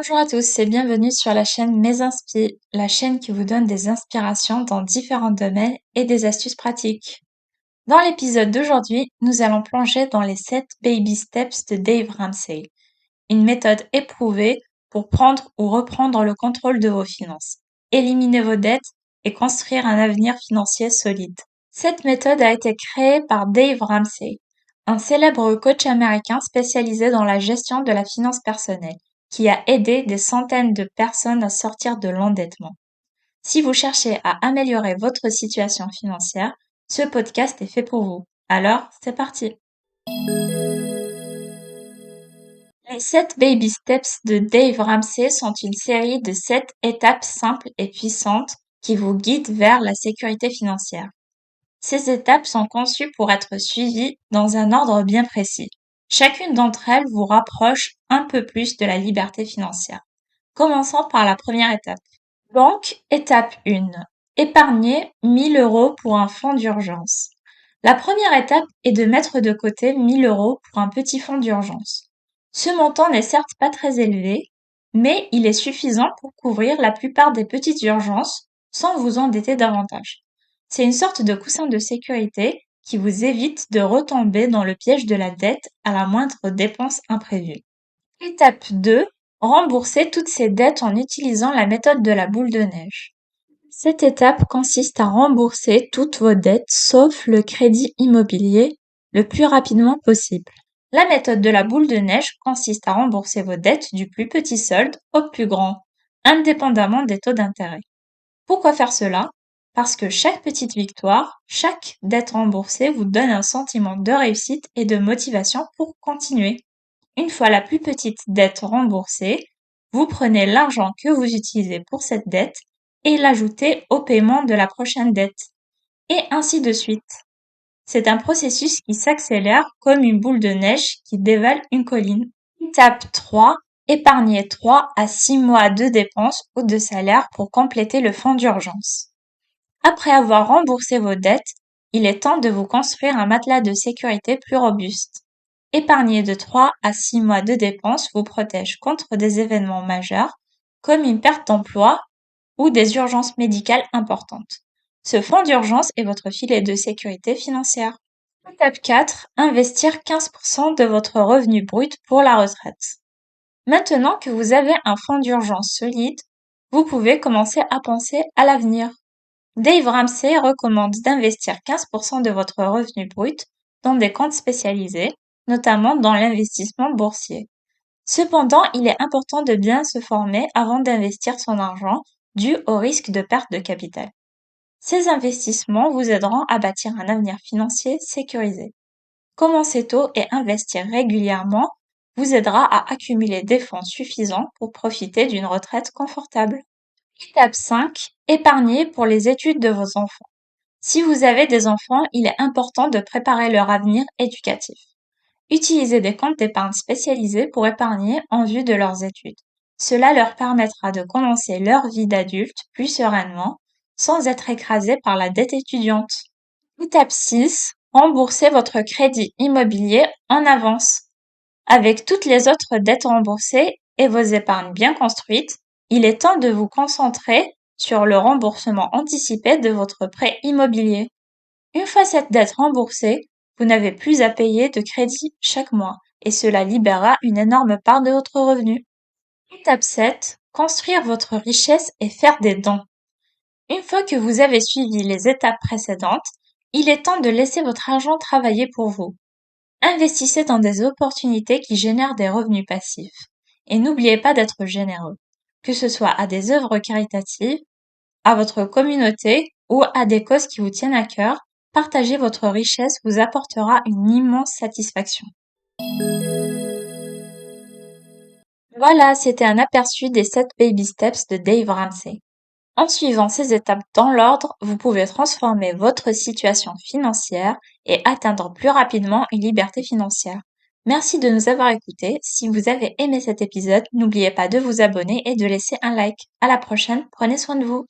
Bonjour à tous et bienvenue sur la chaîne Mes Inspi, la chaîne qui vous donne des inspirations dans différents domaines et des astuces pratiques. Dans l'épisode d'aujourd'hui, nous allons plonger dans les 7 baby steps de Dave Ramsey, une méthode éprouvée pour prendre ou reprendre le contrôle de vos finances, éliminer vos dettes et construire un avenir financier solide. Cette méthode a été créée par Dave Ramsey, un célèbre coach américain spécialisé dans la gestion de la finance personnelle, qui a aidé des centaines de personnes à sortir de l'endettement. Si vous cherchez à améliorer votre situation financière, ce podcast est fait pour vous. Alors, c'est parti! Les 7 Baby Steps de Dave Ramsey sont une série de 7 étapes simples et puissantes qui vous guident vers la sécurité financière. Ces étapes sont conçues pour être suivies dans un ordre bien précis. Chacune d'entre elles vous rapproche un peu plus de la liberté financière. Commençons par la première étape. Donc, étape 1. Épargner 1000 € pour un fonds d'urgence. La première étape est de mettre de côté 1000 € pour un petit fonds d'urgence. Ce montant n'est certes pas très élevé, mais il est suffisant pour couvrir la plupart des petites urgences sans vous endetter davantage. C'est une sorte de coussin de sécurité qui vous évite de retomber dans le piège de la dette à la moindre dépense imprévue. Étape 2. Rembourser toutes ces dettes en utilisant la méthode de la boule de neige. Cette étape consiste à rembourser toutes vos dettes sauf le crédit immobilier le plus rapidement possible. La méthode de la boule de neige consiste à rembourser vos dettes du plus petit solde au plus grand, indépendamment des taux d'intérêt. Pourquoi faire cela? Parce que chaque petite victoire, chaque dette remboursée vous donne un sentiment de réussite et de motivation pour continuer. Une fois la plus petite dette remboursée, vous prenez l'argent que vous utilisez pour cette dette et l'ajoutez au paiement de la prochaine dette. Et ainsi de suite. C'est un processus qui s'accélère comme une boule de neige qui dévale une colline. Étape 3. Épargnez 3 à 6 mois de dépenses ou de salaire pour compléter le fonds d'urgence. Après avoir remboursé vos dettes, il est temps de vous construire un matelas de sécurité plus robuste. Épargner de 3 à 6 mois de dépenses vous protège contre des événements majeurs comme une perte d'emploi ou des urgences médicales importantes. Ce fonds d'urgence est votre filet de sécurité financière. Étape 4. Investir 15% de votre revenu brut pour la retraite. Maintenant que vous avez un fonds d'urgence solide, vous pouvez commencer à penser à l'avenir. Dave Ramsey recommande d'investir 15% de votre revenu brut dans des comptes spécialisés, notamment dans l'investissement boursier. Cependant, il est important de bien se former avant d'investir son argent dû au risque de perte de capital. Ces investissements vous aideront à bâtir un avenir financier sécurisé. Commencer tôt et investir régulièrement vous aidera à accumuler des fonds suffisants pour profiter d'une retraite confortable. Étape 5. Épargner pour les études de vos enfants. Si vous avez des enfants, il est important de préparer leur avenir éducatif. Utilisez des comptes d'épargne spécialisés pour épargner en vue de leurs études. Cela leur permettra de commencer leur vie d'adulte plus sereinement, sans être écrasés par la dette étudiante. Étape 6. Remboursez votre crédit immobilier en avance. Avec toutes les autres dettes remboursées et vos épargnes bien construites, il est temps de vous concentrer sur le remboursement anticipé de votre prêt immobilier. Une fois cette dette remboursée, vous n'avez plus à payer de crédit chaque mois et cela libérera une énorme part de votre revenu. Étape 7. Construire votre richesse et faire des dons. Une fois que vous avez suivi les étapes précédentes, il est temps de laisser votre argent travailler pour vous. Investissez dans des opportunités qui génèrent des revenus passifs. Et n'oubliez pas d'être généreux, que ce soit à des œuvres caritatives, à votre communauté ou à des causes qui vous tiennent à cœur. Partager votre richesse vous apportera une immense satisfaction. Voilà, c'était un aperçu des 7 baby steps de Dave Ramsey. En suivant ces étapes dans l'ordre, vous pouvez transformer votre situation financière et atteindre plus rapidement une liberté financière. Merci de nous avoir écoutés. Si vous avez aimé cet épisode, n'oubliez pas de vous abonner et de laisser un like. À la prochaine, prenez soin de vous.